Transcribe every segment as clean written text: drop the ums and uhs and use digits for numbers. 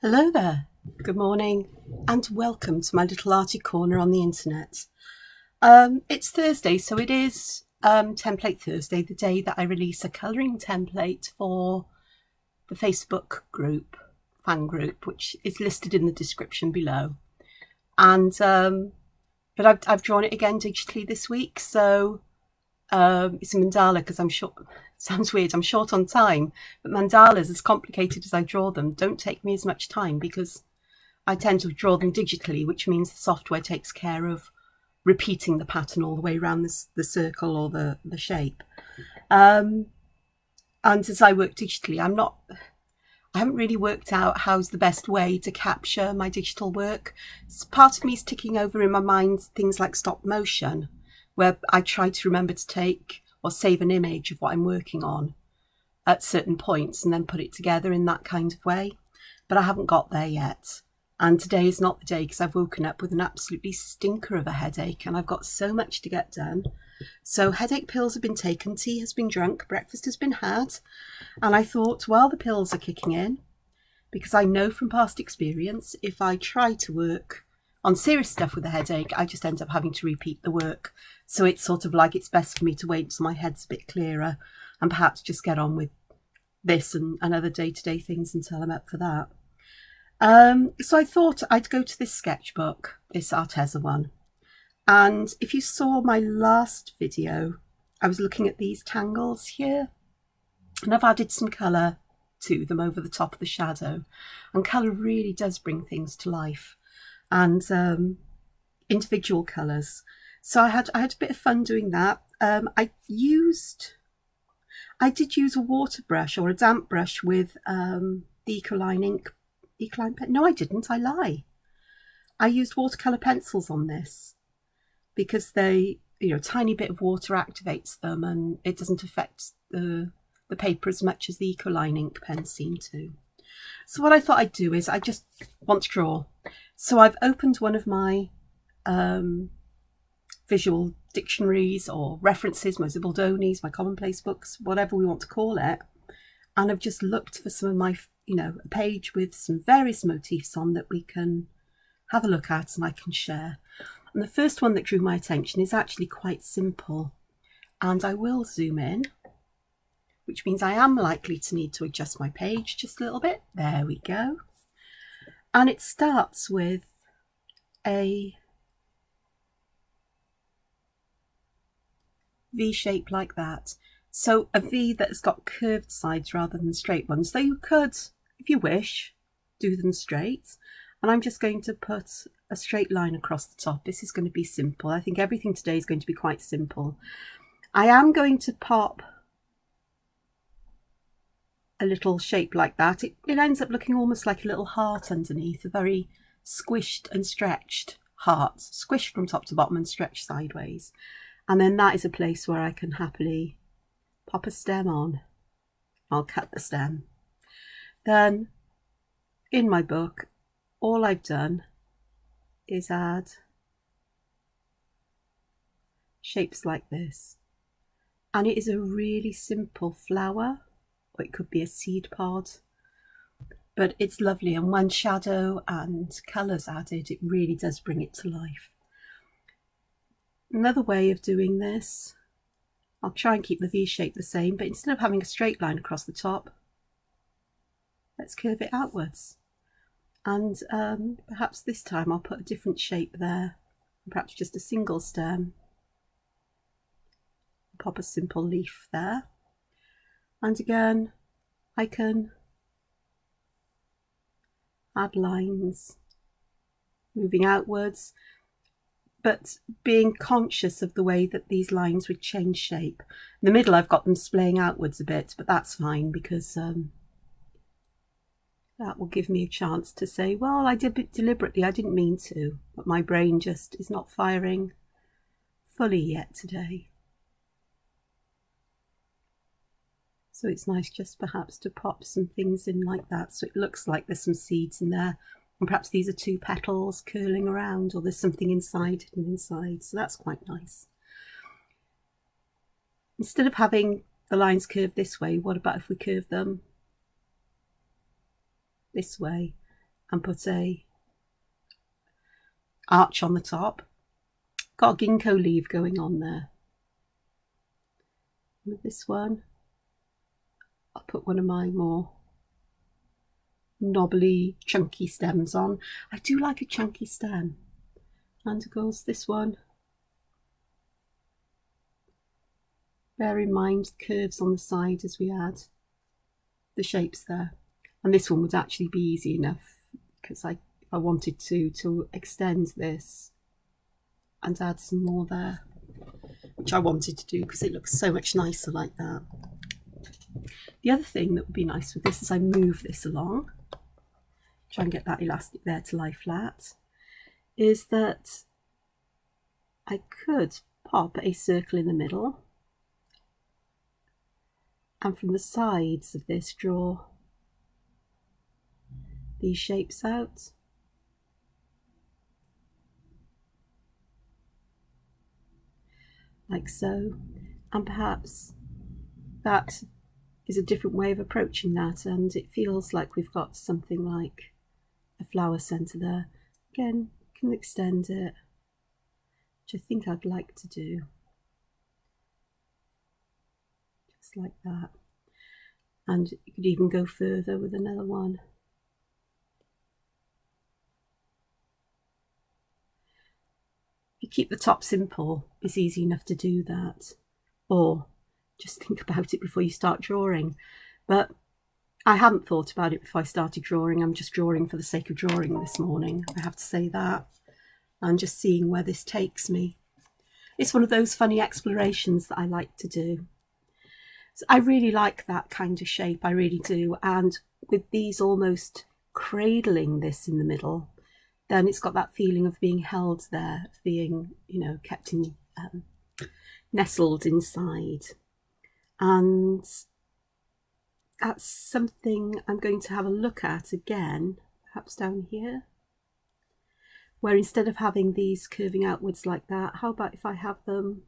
Hello there, good morning, and welcome to my little arty corner on the internet. It's Thursday, so it is Template Thursday, the day that I release a colouring template for the Facebook group, fan group, which is listed in the description below. And but I've drawn it again digitally this week, so it's a mandala because I'm short. Sounds weird, I'm short on time, but mandalas, as complicated as I draw them, don't take me as much time because I tend to draw them digitally, which means the software takes care of repeating the pattern all the way around the circle or the shape. And as I work digitally, I haven't really worked out how's the best way to capture my digital work. Part of me is ticking over in my mind things like stop motion, where I try to remember to take or save an image of what I'm working on at certain points and then put it together in that kind of way. But I haven't got there yet. And today is not the day because I've woken up with an absolutely stinker of a headache and I've got so much to get done. So headache pills have been taken, tea has been drunk, breakfast has been had. And I thought, while the pills are kicking in, because I know from past experience, if I try to work on serious stuff with a headache, I just end up having to repeat the work. So it's sort of like it's best for me to wait until my head's a bit clearer and perhaps just get on with this and other day-to-day things until I'm up for that. So I thought I'd go to this sketchbook, this Arteza one. And if you saw my last video, I was looking at these tangles here. And I've added some colour to them over the top of the shadow. And colour really does bring things to life. And individual colours. So I had a bit of fun doing that. I did use a water brush or a damp brush with the Ecoline ink. Ecoline pen. No, I didn't. I lie. I used watercolour pencils on this because they, a tiny bit of water activates them and it doesn't affect the paper as much as the Ecoline ink pens seem to. So what I thought I'd do is I just want to draw. So I've opened one of my visual dictionaries or references, my Zibaldonis, my commonplace books, whatever we want to call it. And I've just looked for some of my, a page with some various motifs on that we can have a look at and I can share. And the first one that drew my attention is actually quite simple. And I will zoom in, which means I am likely to need to adjust my page just a little bit. There we go. And it starts with a V shape like that. So a V that has got curved sides rather than straight ones. So you could, if you wish, do them straight. And I'm just going to put a straight line across the top. This is going to be simple. I think everything today is going to be quite simple. I am going to pop a little shape like that. It ends up looking almost like a little heart underneath, a very squished and stretched heart, squished from top to bottom and stretched sideways. And then that is a place where I can happily pop a stem on. I'll cut the stem. Then in my book, all I've done is add shapes like this. And it is a really simple flower, or it could be a seed pod, but it's lovely. And when shadow and colours added, it really does bring it to life. Another way of doing this, I'll try and keep the V shape the same, but instead of having a straight line across the top, let's curve it outwards. And perhaps this time I'll put a different shape there, perhaps just a single stem. Pop a simple leaf there. And again, I can add lines moving outwards, but being conscious of the way that these lines would change shape. In the middle, I've got them splaying outwards a bit, but that's fine because that will give me a chance to say, well, I did it deliberately, I didn't mean to, but my brain just is not firing fully yet today. So it's nice just perhaps to pop some things in like that so it looks like there's some seeds in there. And perhaps these are two petals curling around, or there's something inside and inside. So that's quite nice. Instead of having the lines curved this way, what about if we curve them this way? and put a arch on the top. Got a ginkgo leaf going on there. With this one, I'll put one of my more knobbly, chunky stems on. I do like a chunky stem. And of course this one. Bear in mind the curves on the side as we add the shapes there. And this one would actually be easy enough because if I wanted to extend this and add some more there, which I wanted to do because it looks so much nicer like that. The other thing that would be nice with this as I move this along, try and get that elastic there to lie flat, is that I could pop a circle in the middle and from the sides of this draw these shapes out. Like so, and perhaps that is a different way of approaching that, and it feels like we've got something like a flower centre there. Again, can extend it, which I think I'd like to do. Just like that. And you could even go further with another one. If you keep the top simple, it's easy enough to do that. Or just think about it before you start drawing. But I hadn't thought about it before I started drawing. I'm just drawing for the sake of drawing this morning. I have to say that. And just seeing where this takes me. It's one of those funny explorations that I like to do. So I really like that kind of shape, I really do. And with these almost cradling this in the middle, then it's got that feeling of being held there, of being, you know, kept in, nestled inside. And that's something I'm going to have a look at again, perhaps down here, where instead of having these curving outwards like that, how about if I have them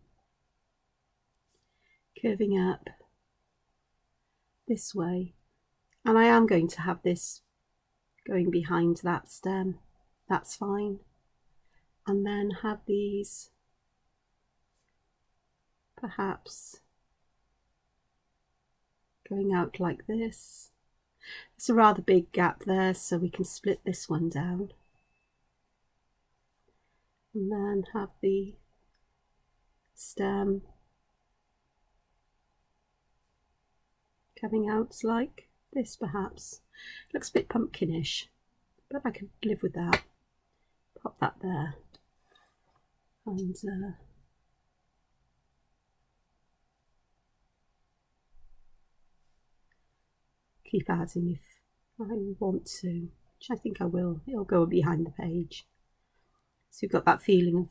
curving up this way? And I am going to have this going behind that stem, that's fine. And then have these perhaps going out like this. It's a rather big gap there, so we can split this one down. And then have the stem coming out like this perhaps. Looks a bit pumpkinish, but I can live with that. Pop that there. And keep adding if I want to, which I think I will. It'll go behind the page. So you've got that feeling of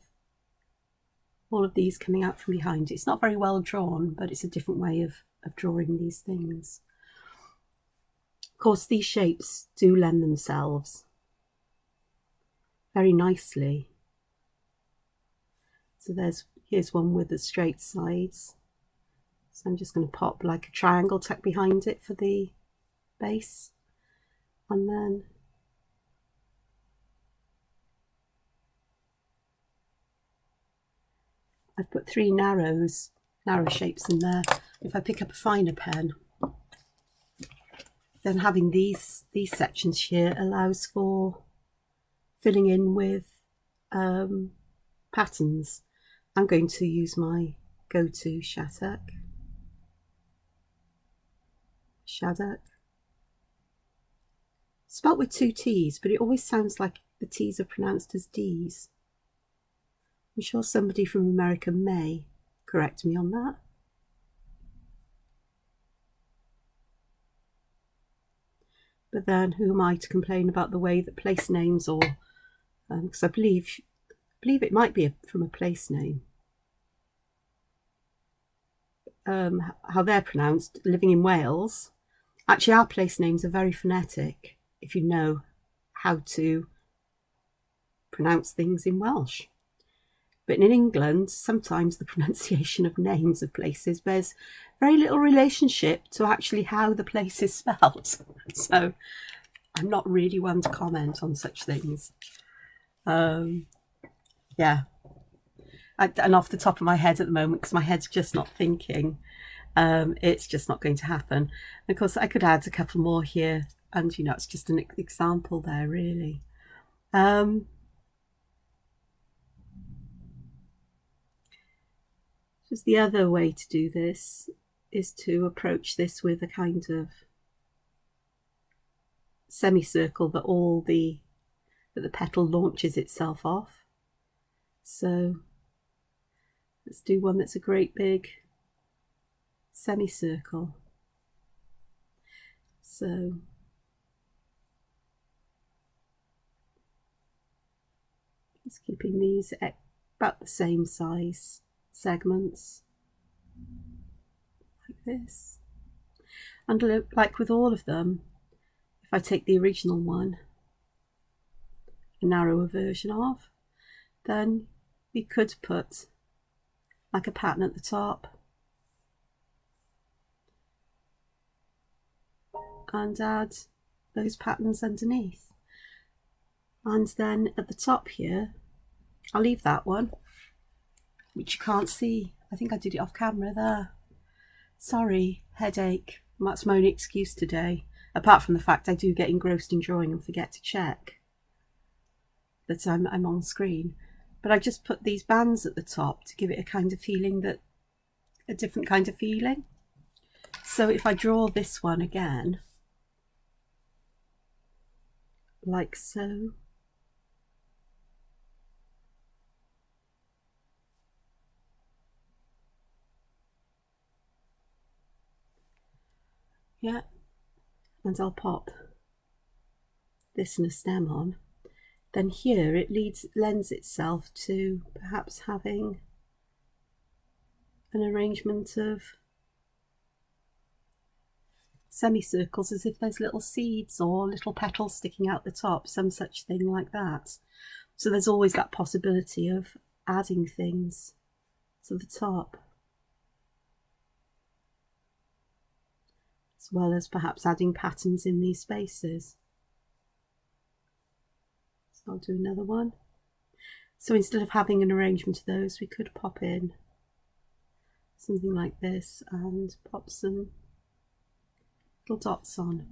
all of these coming out from behind. It's not very well drawn, but it's a different way of drawing these things. Of course, these shapes do lend themselves very nicely. So here's one with the straight sides. So I'm just going to pop like a triangle tuck behind it for the base, and then I've put 3 narrow shapes in there. If I pick up a finer pen, then having these sections here allows for filling in with patterns. I'm going to use my go-to Shattuck. Spelt with 2 T's, but it always sounds like the T's are pronounced as D's. I'm sure somebody from America may correct me on that. But then who am I to complain about the way that place names, or because I believe it might be from a place name, how they're pronounced. Living in Wales, actually our place names are very phonetic if you know how to pronounce things in Welsh. But in England, sometimes the pronunciation of names of places bears very little relationship to actually how the place is spelt. So I'm not really one to comment on such things. Yeah. And off the top of my head at the moment, because my head's just not thinking, it's just not going to happen. And of course, I could add a couple more here, and you know, it's just an example there, really. Just the other way to do this is to approach this with a kind of semicircle that the petal launches itself off. So let's do one that's a great big semicircle. So just keeping these about the same size segments, like this. And like with all of them, if I take the original one, a narrower version of, then we could put like a pattern at the top and add those patterns underneath. And then at the top here, I'll leave that one, which you can't see. I think I did it off camera there. Sorry, headache. That's my only excuse today, apart from the fact I do get engrossed in drawing and forget to check that I'm on screen. But I just put these bands at the top to give it a kind of feeling, a different kind of feeling. So if I draw this one again, like so, yeah, and I'll pop this and a stem on, then here it lends itself to perhaps having an arrangement of semicircles, as if there's little seeds or little petals sticking out the top, some such thing like that. So there's always that possibility of adding things to the top, as well as perhaps adding patterns in these spaces. So I'll do another one. So instead of having an arrangement of those, we could pop in something like this and pop some little dots on.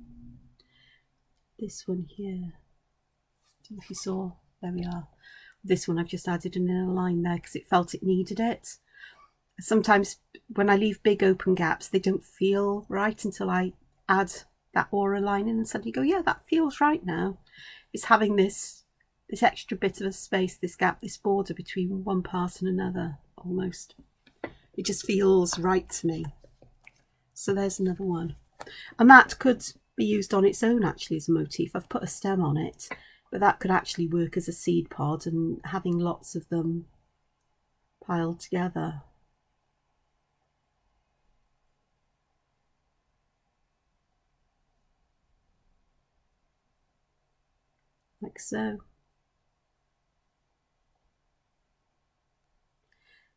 This one here, I don't know if you saw, there we are. This one I've just added an inner line there because it felt it needed it. Sometimes when I leave big open gaps, they don't feel right until I add that aura line in and suddenly go, yeah, that feels right now. It's having this extra bit of a space, this gap, this border between one part and another, almost. It just feels right to me. So there's another one. And that could be used on its own actually as a motif. I've put a stem on it, but that could actually work as a seed pod, and having lots of them piled together. Like so.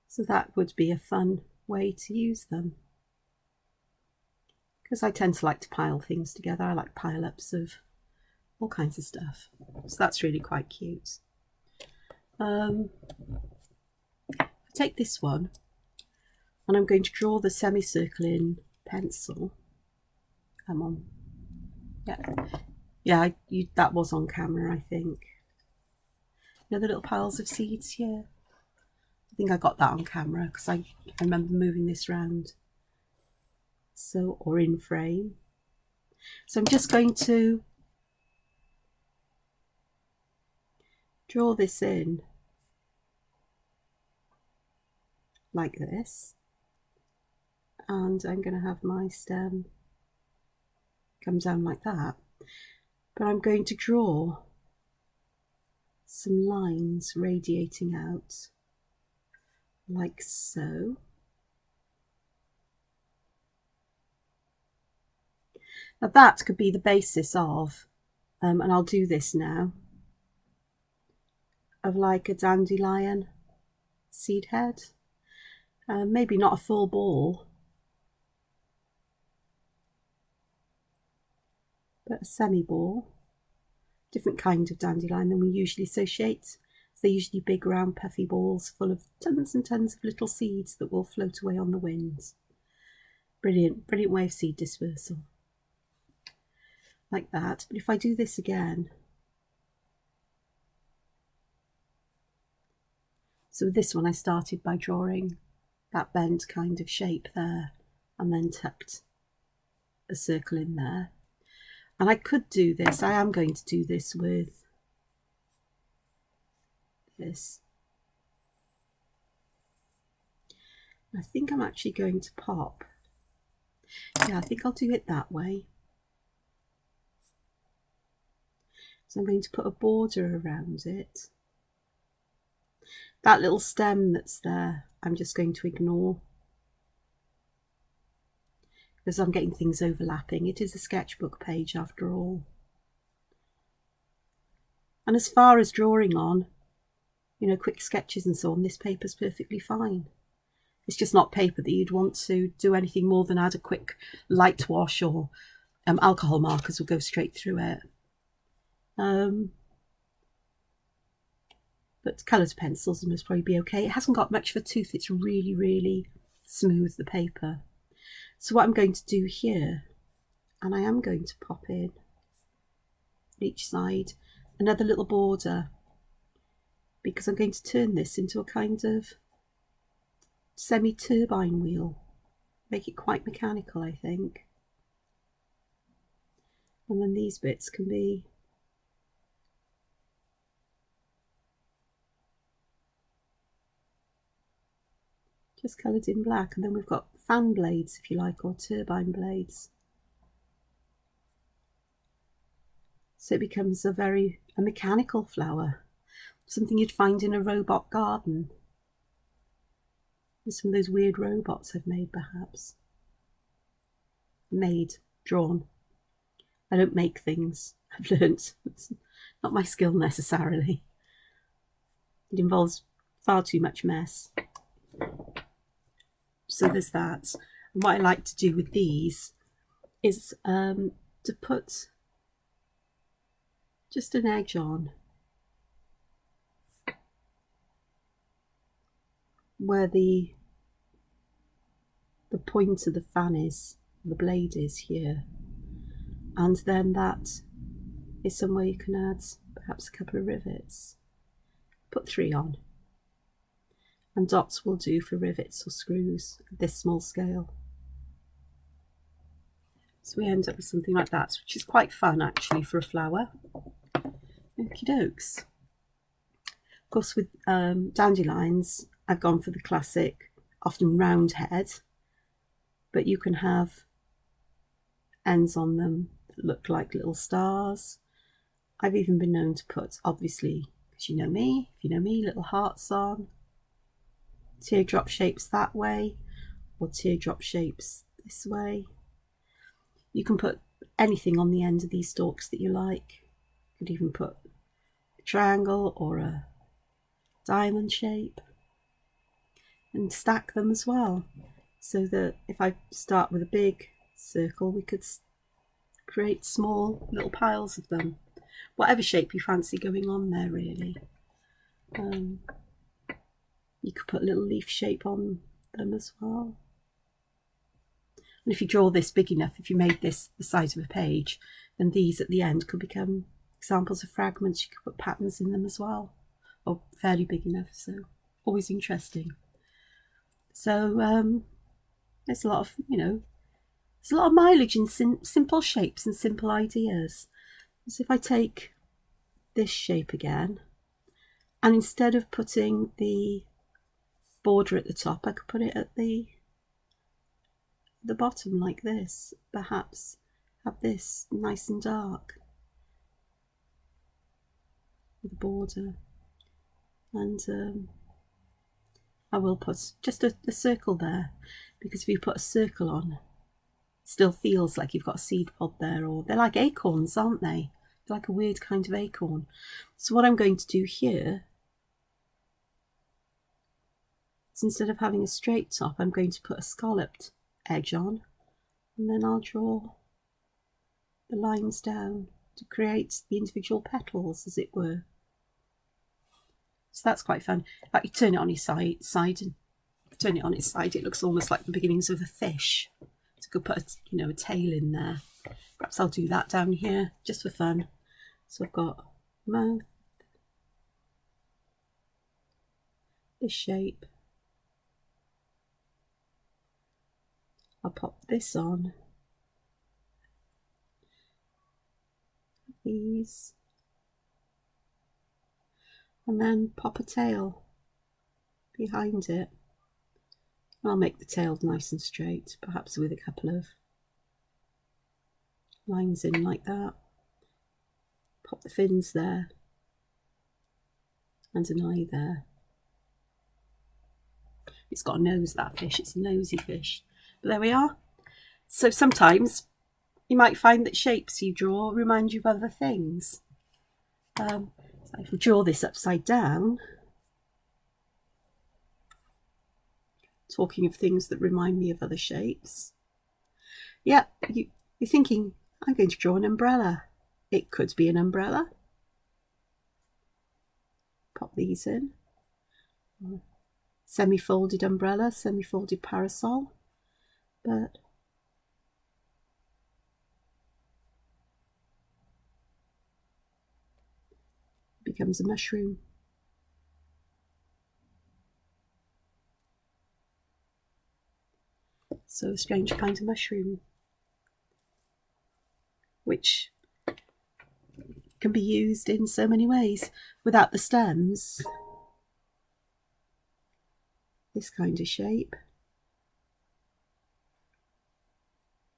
So that would be a fun way to use them. Because I tend to like to pile things together. I like pile-ups of all kinds of stuff. So that's really quite cute. Take this one, and I'm going to draw the semicircle in pencil. Come on. Yeah, that was on camera, I think. You know the little piles of seeds here? I think I got that on camera because I remember moving this around. So, or in frame. So I'm just going to draw this in like this, and I'm going to have my stem come down like that, but I'm going to draw some lines radiating out like so. Now that could be the basis of, and I'll do this now, of like a dandelion seed head. Maybe not a full ball, but a semi-ball. different kind of dandelion than we usually associate. They're usually big, round, puffy balls full of tons and tons of little seeds that will float away on the wind. Brilliant, brilliant way of seed dispersal. Like that. But if I do this again, so with this one I started by drawing that bent kind of shape there and then tucked a circle in there. And I could do this, I am going to do this with this. I think I'm actually going to pop. Yeah, I think I'll do it that way. So I'm going to put a border around it. That little stem that's there, I'm just going to ignore, because I'm getting things overlapping. It is a sketchbook page after all. And as far as drawing on, you know, quick sketches and so on, this paper's perfectly fine. It's just not paper that you'd want to do anything more than add a quick light wash, or alcohol markers will go straight through it. But coloured pencils will most probably be okay. It hasn't got much of a tooth. It's really, really smooth, the paper. So what I'm going to do here, and I am going to pop in each side another little border, because I'm going to turn this into a kind of semi-turbine wheel. Make it quite mechanical, I think. And then these bits can be just coloured in black, and then we've got fan blades, if you like, or turbine blades. So it becomes a mechanical flower, something you'd find in a robot garden. With some of those weird robots I've made, perhaps. Drawn. I don't make things, I've learnt. It's not my skill necessarily. It involves far too much mess. So there's that. And what I like to do with these is to put just an edge on where the point of the fan is, the blade is here, and then that is somewhere you can add perhaps a couple of rivets. Put 3 on, and dots will do for rivets or screws at this small scale. So we end up with something like that, which is quite fun actually for a flower. Okie dokes. Of course, with dandelions, I've gone for the classic, often round head, but you can have ends on them that look like little stars. I've even been known to put, obviously, because you know me, if you know me, little hearts on, teardrop shapes that way, or teardrop shapes this way. You can put anything on the end of these stalks that you like. You could even put a triangle or a diamond shape, and stack them as well, so that if I start with a big circle, we could create small little piles of them, whatever shape you fancy going on there, really. You could put a little leaf shape on them as well. And if you draw this big enough, if you made this the size of a page, then these at the end could become examples of fragments. You could put patterns in them as well, or fairly big enough, so always interesting. So there's a lot of, there's a lot of mileage in simple shapes and simple ideas. So if I take this shape again, and instead of putting the border at the top, I could put it at the bottom like this. Perhaps have this nice and dark with a border, and I will put just a circle there, because if you put a circle on, it still feels like you've got a seed pod there, or they're like acorns, aren't they? They're like a weird kind of acorn. So what I'm going to do here is, instead of having a straight top, I'm going to put a scalloped edge on, and then I'll draw the lines down to create the individual petals, as it were. So that's quite fun. In fact, you turn it on its side and turn it on its side, it looks almost like the beginnings of a fish. So you could put a tail in there. Perhaps I'll do that down here just for fun. So I've got mouth, this shape. I'll pop this on. These. And then pop a tail behind it. I'll make the tail nice and straight, perhaps with a couple of lines in like that. Pop the fins there and an eye there. It's got a nose, that fish, it's a nosy fish. But there we are. So sometimes you might find that shapes you draw remind you of other things. So if we draw this upside down, talking of things that remind me of other shapes. Yeah, you're thinking, I'm going to draw an umbrella. It could be an umbrella. Pop these in. Semi-folded umbrella, semi-folded parasol. But it becomes a mushroom. So a strange kind of mushroom, which can be used in so many ways. Without the stems, this kind of shape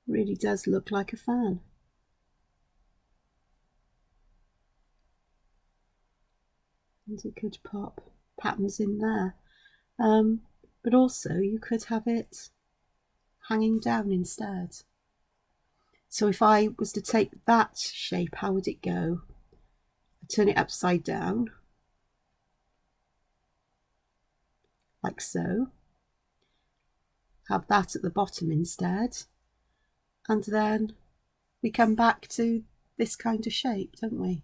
really does look like a fan. And you could pop patterns in there, but also you could have it hanging down instead. So if I was to take that shape, how would it go? I turn it upside down, like so. Have that at the bottom instead. And then we come back to this kind of shape, don't we?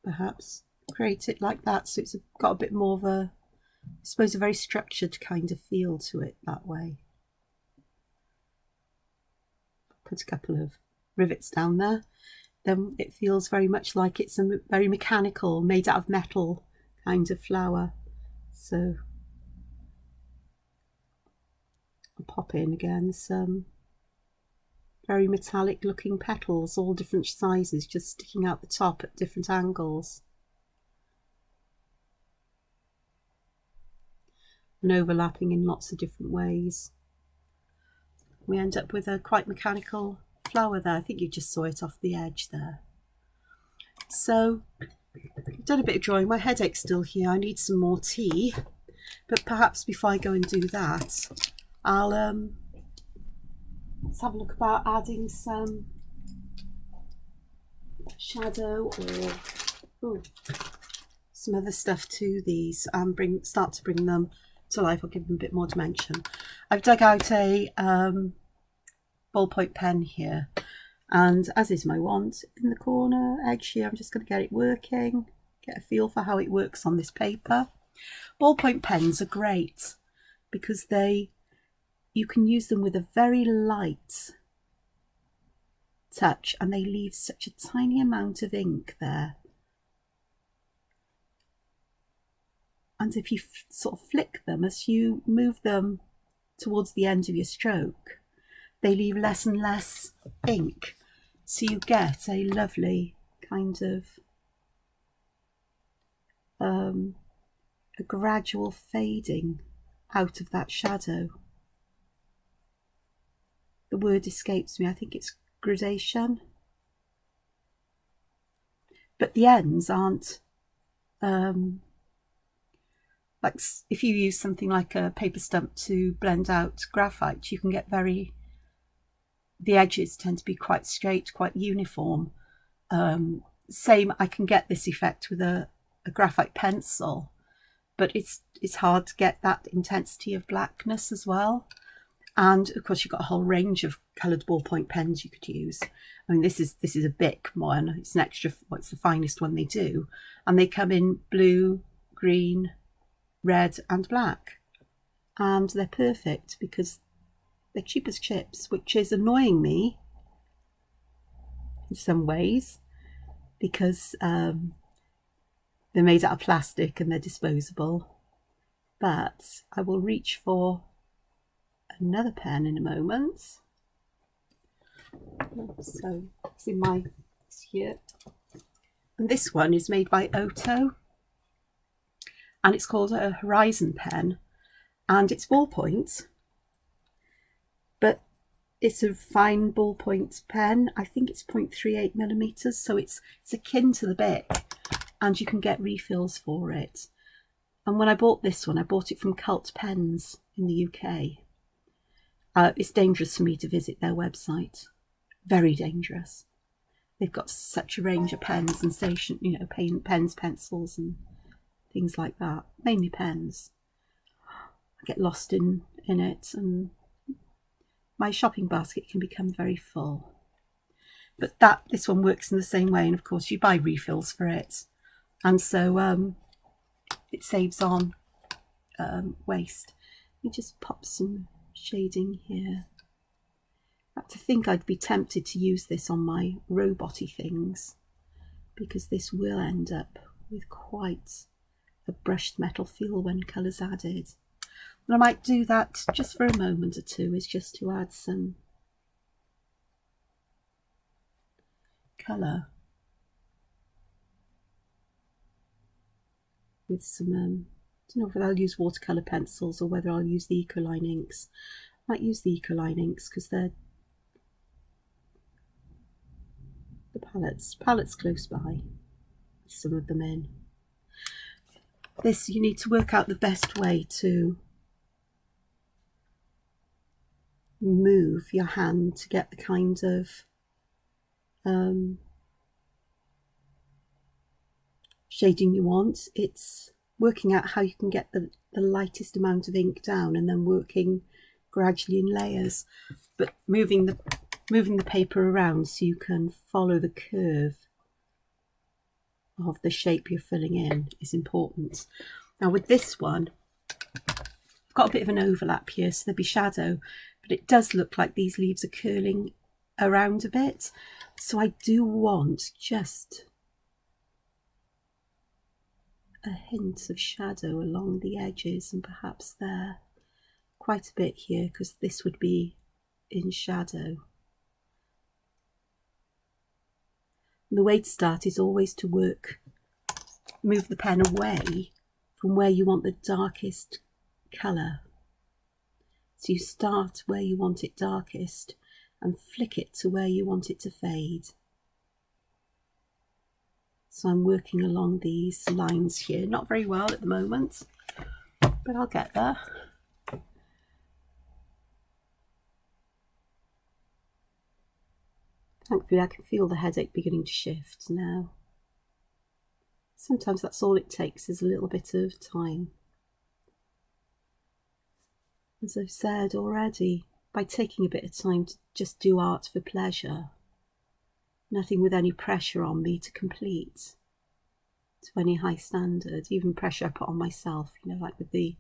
Perhaps create it like that, so it's got a bit more of a, I suppose, a very structured kind of feel to it that way. Put a couple of rivets down there, then it feels very much like it's a very mechanical, made out of metal kind of flower. So I'll pop in again some very metallic looking petals, all different sizes, just sticking out the top at different angles. And overlapping in lots of different ways. We end up with a quite mechanical flower there. I think you just saw it off the edge there. So I've done a bit of drawing. My headache's still here. I need some more tea. But perhaps before I go and do that, I'll let's have a look about adding some shadow or some other stuff to these and start to bring them to life. I'll give them a bit more dimension. I've dug out a ballpoint pen here, and as is my wont, in the corner edge here, I'm just going to get it working, get a feel for how it works on this paper. Ballpoint pens are great because you can use them with a very light touch and they leave such a tiny amount of ink there. And if you sort of flick them, as you move them towards the end of your stroke, they leave less and less ink. So you get a lovely kind of a gradual fading out of that shadow. The word escapes me. I think it's gradation. But the ends aren't like if you use something like a paper stump to blend out graphite, you can get the edges tend to be quite straight, quite uniform. Same, I can get this effect with a graphite pencil, but it's hard to get that intensity of blackness as well. And of course, you've got a whole range of coloured ballpoint pens you could use. I mean, this is a Bic one. It's an extra, well, it's the finest one they do. And they come in blue, green, red and black. And they're perfect because they're cheap as chips, which is annoying me in some ways because they're made out of plastic and they're disposable. But I will reach for another pen in a moment. So it's in my, it's here. And this one is made by Otto. And it's called a Horizon pen. And it's ballpoint. But it's a fine ballpoint pen. I think it's 0.38 millimeters. So it's akin to the Bic. And you can get refills for it. And when I bought this one, I bought it from Cult Pens in the UK. It's dangerous for me to visit their website. Very dangerous. They've got such a range of pens and station, you know, pens, pencils and things like that. Mainly pens. I get lost in it and my shopping basket can become very full. But this one works in the same way, and of course you buy refills for it. And so it saves on waste. Let me just pop some shading here. I have to think I'd be tempted to use this on my robot-y things because this will end up with quite a brushed metal feel when colour's added. And I might do that just for a moment or two, is just to add some colour with some, I don't know whether I'll use watercolour pencils or whether I'll use the Ecoline inks. I might use the Ecoline inks because they're the palettes close by, some of them in. This, you need to work out the best way to move your hand to get the kind of shading you want. It's working out how you can get the lightest amount of ink down and then working gradually in layers, but moving the paper around so you can follow the curve of the shape you're filling in is important. Now with this one, I've got a bit of an overlap here, so there'll be shadow, but it does look like these leaves are curling around a bit. So I do want just a hint of shadow along the edges and perhaps there. Quite a bit here because this would be in shadow. And the way to start is always to move the pen away from where you want the darkest colour. So you start where you want it darkest and flick it to where you want it to fade. So I'm working along these lines here, not very well at the moment, but I'll get there. Thankfully I can feel the headache beginning to shift now. Sometimes that's all it takes, is a little bit of time. As I've said already, by taking a bit of time to just do art for pleasure, nothing with any pressure on me to complete to any high standard, even pressure I put on myself, you know, like with the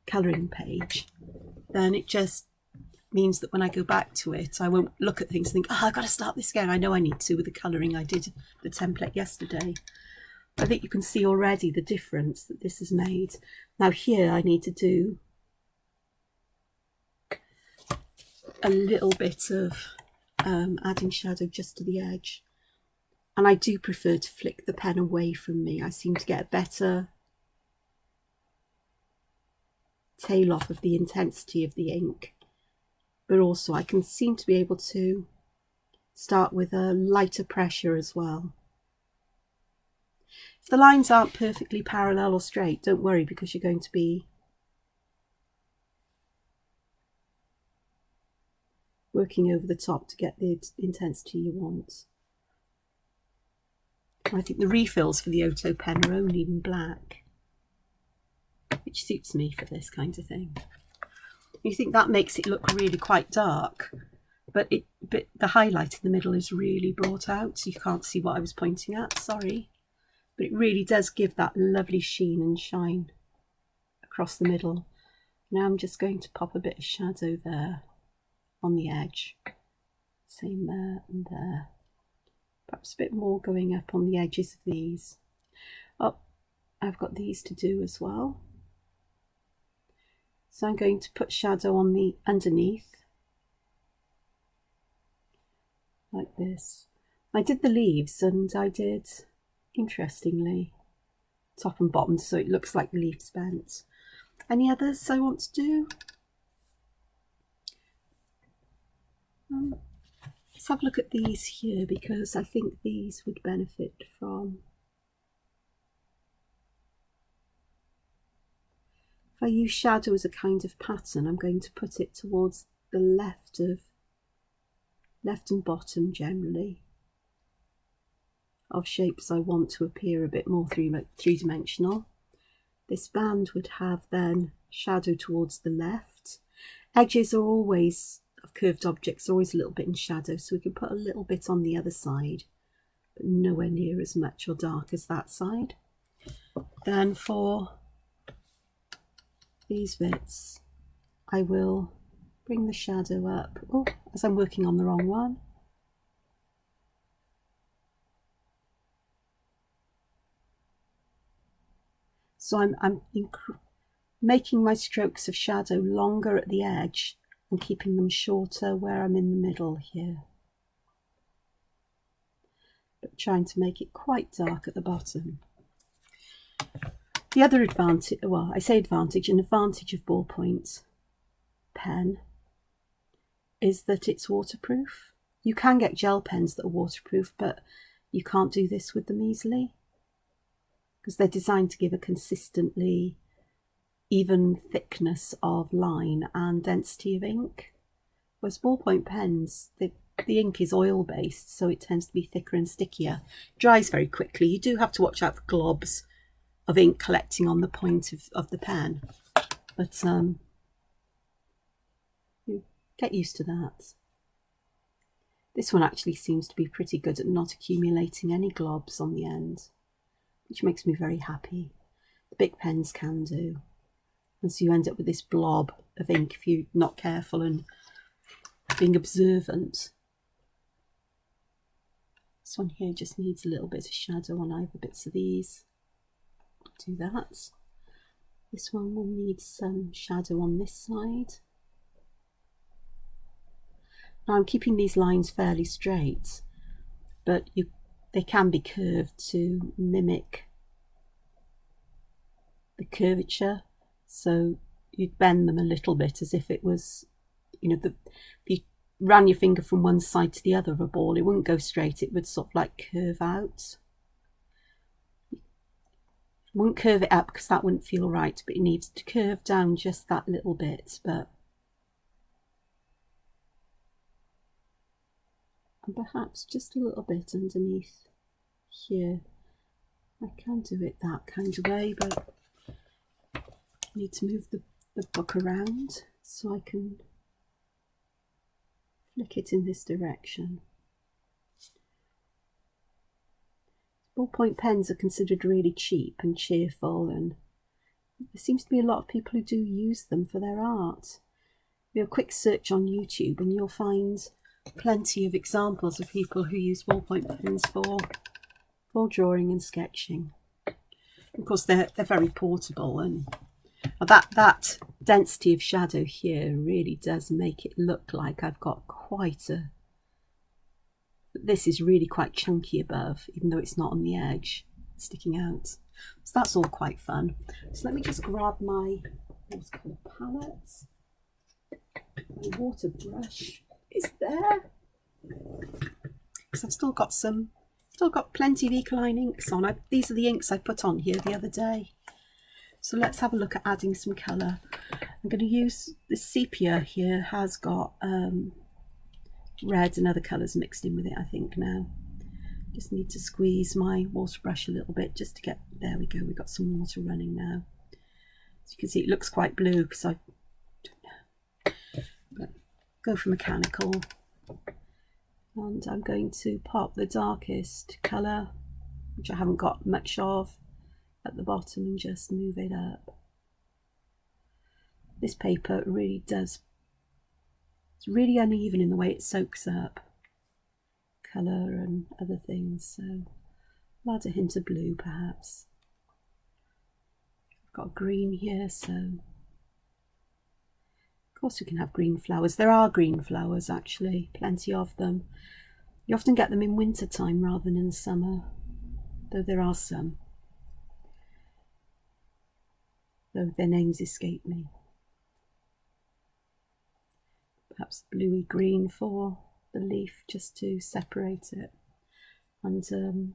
colouring page, then it just means that when I go back to it, I won't look at things and think, oh, I've got to start this again. I know I need to with the colouring I did the template yesterday. I think you can see already the difference that this has made. Now here I need to do a little bit of adding shadow just to the edge. And I do prefer to flick the pen away from me. I seem to get a better tail off of the intensity of the ink. But also I can seem to be able to start with a lighter pressure as well. If the lines aren't perfectly parallel or straight, don't worry, because you're going to be working over the top to get the intensity you want. I think the refills for the Otto pen are only in black, which suits me for this kind of thing. You think that makes it look really quite dark, but the highlight in the middle is really brought out, so you can't see what I was pointing at, sorry. But it really does give that lovely sheen and shine across the middle. Now I'm just going to pop a bit of shadow there on the edge. Same there and there. Perhaps a bit more going up on the edges of these. Oh, I've got these to do as well. So I'm going to put shadow on the underneath, like this. I did the leaves, and I did, interestingly, top and bottom, so it looks like the leaf's bent. Any others I want to do? Let's have a look at these here, because I think these would benefit from... If I use shadow as a kind of pattern, I'm going to put it towards the left and bottom generally of shapes I want to appear a bit more three-dimensional. This band would have then shadow towards the left. Edges are always, of curved objects, are always a little bit in shadow, so we can put a little bit on the other side, but nowhere near as much or dark as that side. Then for these bits, I will bring the shadow up, oh, as I'm working on the wrong one. So I'm making my strokes of shadow longer at the edge and keeping them shorter where I'm in the middle here. But trying to make it quite dark at the bottom. The other advantage, well, I say advantage, an advantage of ballpoint pen is that it's waterproof. You can get gel pens that are waterproof, but you can't do this with them easily, because they're designed to give a consistently even thickness of line and density of ink. Whereas ballpoint pens, the ink is oil based, so it tends to be thicker and stickier. Dries very quickly. You do have to watch out for globs of ink collecting on the point of the pen, but you get used to that. This one actually seems to be pretty good at not accumulating any globs on the end, which makes me very happy. The big pens can do, and so you end up with this blob of ink if you're not careful and being observant. This one here just needs a little bit of shadow on either bits of these. Do that. This one will need some shadow on this side. Now I'm keeping these lines fairly straight, but they can be curved to mimic the curvature, so you'd bend them a little bit as if it was, you know, if you ran your finger from one side to the other of a ball, it wouldn't go straight, it would sort of like curve out. Won't curve it up because that wouldn't feel right, but it needs to curve down just that little bit. And perhaps just a little bit underneath here. I can do it that kind of way, but I need to move the book around so I can flick it in this direction. Ballpoint pens are considered really cheap and cheerful, and there seems to be a lot of people who do use them for their art. Do a quick search on YouTube and you'll find plenty of examples of people who use ballpoint pens for drawing and sketching. Of course, they're very portable, and that density of shadow here really does make it look like I've got quite a... This is really quite chunky above, even though it's not on the edge, sticking out. So that's all quite fun. So let me just grab my watercolour palette. My water brush is there. Because I've still got plenty of Ecoline inks on. These are the inks I put on here the other day. So let's have a look at adding some colour. I'm going to use the sepia here, has got red and other colours mixed in with it, I think now. Just need to squeeze my water brush a little bit just to get, there we go, we've got some water running now. As you can see, it looks quite blue because I don't know, go for mechanical, and I'm going to pop the darkest colour, which I haven't got much of, at the bottom and just move it up. This paper really does, it's really uneven in the way it soaks up colour and other things, so I'll add a hint of blue perhaps. I've got green here, so of course we can have green flowers. There are green flowers actually, plenty of them. You often get them in winter time rather than in the summer, though there are some, though their names escape me. Perhaps bluey green for the leaf just to separate it, and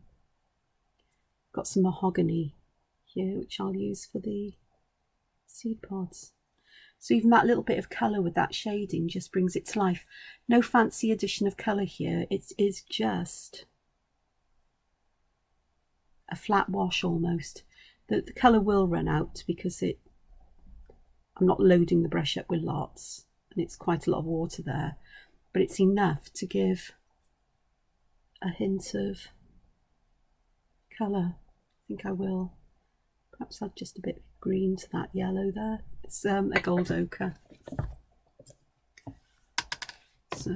got some mahogany here which I'll use for the seed pods. So even that little bit of colour with that shading just brings it to life. No fancy addition of colour here, it is just a flat wash almost. The colour will run out because I'm not loading the brush up with lots, and it's quite a lot of water there, but it's enough to give a hint of colour. I think I will perhaps add just a bit of green to that yellow there. It's a gold ochre. So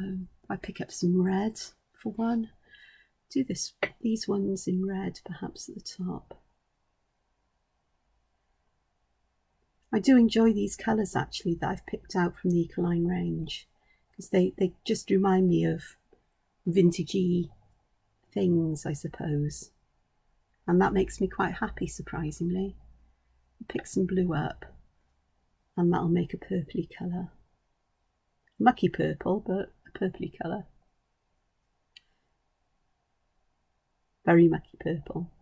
I pick up some red for one. Do these ones in red perhaps at the top. I do enjoy these colours actually that I've picked out from the Ecoline range, because they just remind me of vintagey things, I suppose, and that makes me quite happy, surprisingly. Pick some blue up and that'll make a purpley colour. Mucky purple, but a purpley colour. Very mucky purple.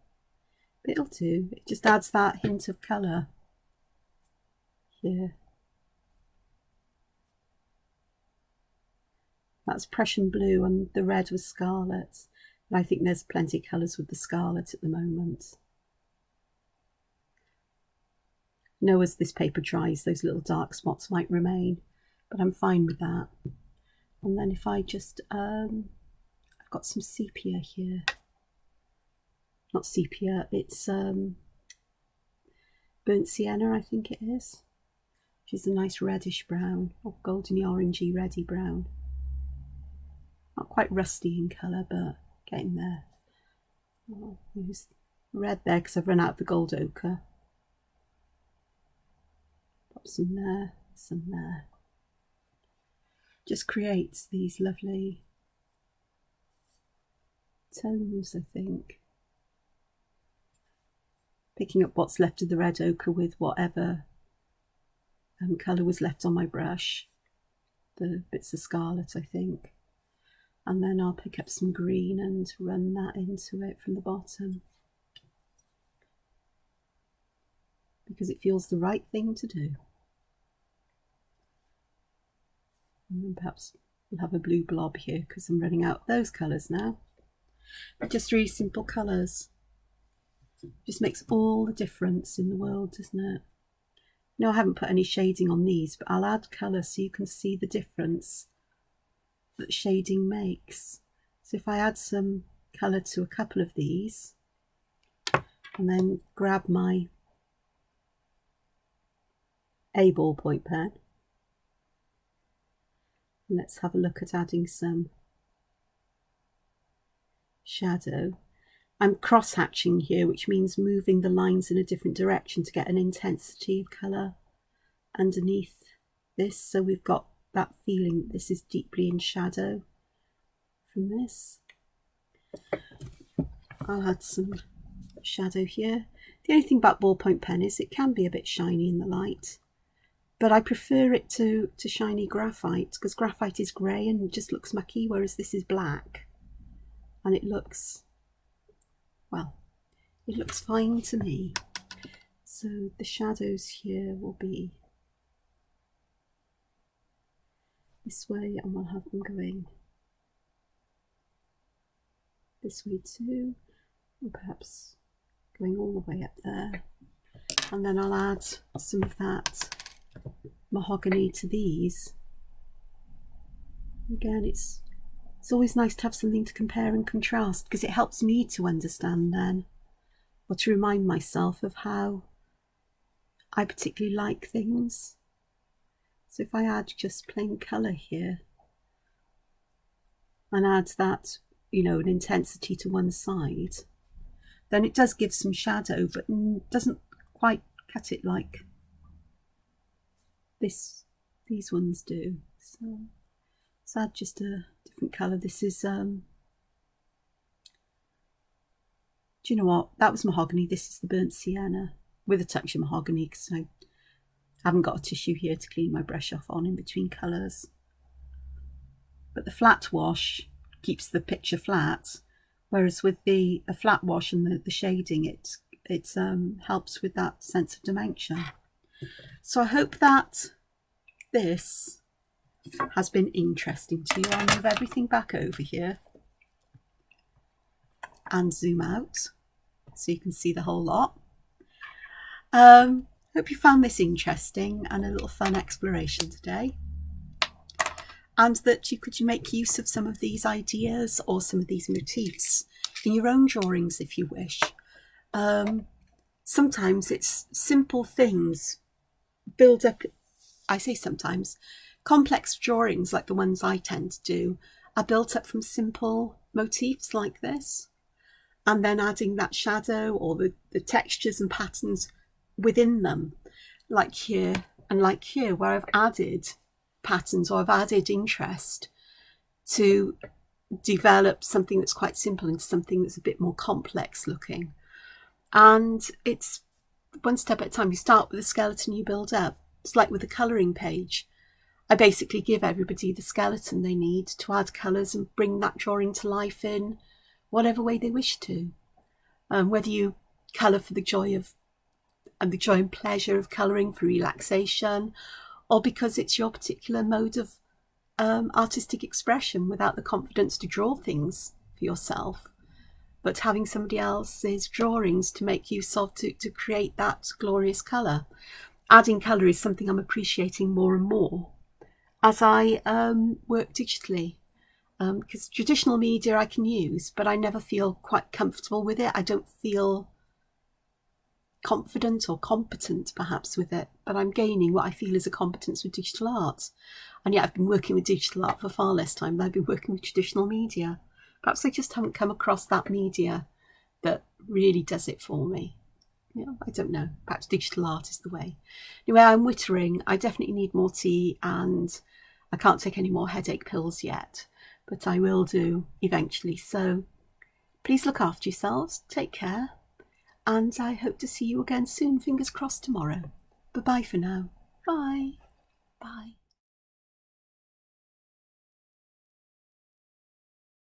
But it'll do, it just adds that hint of colour here. That's Prussian blue and the red was scarlet. And I think there's plenty of colours with the scarlet at the moment. You know, as this paper dries, those little dark spots might remain, but I'm fine with that. And then if I just, I've got some sepia here. Not sepia, it's burnt sienna, I think it is, which is a nice reddish brown, or goldeny orangey reddy brown. Not quite rusty in colour, but getting there. I'll use red there because I've run out of the gold ochre. Pop some there, some there. Just creates these lovely tones, I think. Picking up what's left of the red ochre with whatever colour was left on my brush. The bits of scarlet, I think. And then I'll pick up some green and run that into it from the bottom, because it feels the right thing to do. And then perhaps we'll have a blue blob here because I'm running out of those colours now. But just really simple colours. Just makes all the difference in the world, doesn't it? No, I haven't put any shading on these, but I'll add colour so you can see the difference that shading makes. So if I add some colour to a couple of these and then grab my A ballpoint pen, let's have a look at adding some shadow. I'm cross hatching here, which means moving the lines in a different direction to get an intensity of colour underneath this, so we've got that feeling that this is deeply in shadow from this. I'll add some shadow here. The only thing about ballpoint pen is it can be a bit shiny in the light, but I prefer it to shiny graphite, because graphite is grey and just looks mucky, whereas this is black and it looks, well, it looks fine to me. So the shadows here will be this way, and we'll have them going this way too, and perhaps going all the way up there. And then I'll add some of that mahogany to these Again, it's always nice to have something to compare and contrast, because it helps me to understand then, or to remind myself of how I particularly like things. So if I add just plain colour here and add that, you know, an intensity to one side, then it does give some shadow, but doesn't quite cut it like these ones do. So let's add just a different colour. This is, do you know what? That was mahogany. This is the burnt sienna with a touch of mahogany, because I haven't got a tissue here to clean my brush off on in between colours. But the flat wash keeps the picture flat, whereas with a flat wash and the shading, it helps with that sense of dimension. So I hope that this has been interesting to you. I'll move everything back over here and zoom out so you can see the whole lot. Hope you found this interesting and a little fun exploration today, and that you could make use of some of these ideas or some of these motifs in your own drawings if you wish. Sometimes it's simple things build up. I say sometimes complex drawings like the ones I tend to do are built up from simple motifs like this, and then adding that shadow or the textures and patterns within them, like here and like here, where I've added patterns or I've added interest to develop something that's quite simple into something that's a bit more complex looking. And it's one step at a time. You start with a skeleton, you build up. It's like with the colouring page. I basically give everybody the skeleton they need to add colours and bring that drawing to life in whatever way they wish to. Whether you colour for the joy and pleasure of colouring, for relaxation, or because it's your particular mode of artistic expression without the confidence to draw things for yourself, but having somebody else's drawings to make use of to create that glorious colour. Adding colour is something I'm appreciating more and more as I work digitally, because traditional media I can use, but I never feel quite comfortable with it. I don't feel confident or competent perhaps with it, but I'm gaining what I feel is a competence with digital art. And yet I've been working with digital art for far less time than I've been working with traditional media. Perhaps I just haven't come across that media that really does it for me. You know, I don't know, perhaps digital art is the way. Anyway, I'm wittering. I definitely need more tea, and I can't take any more headache pills yet, but I will do eventually. So please look after yourselves, take care, and I hope to see you again soon. Fingers crossed tomorrow. Bye-bye for now. Bye.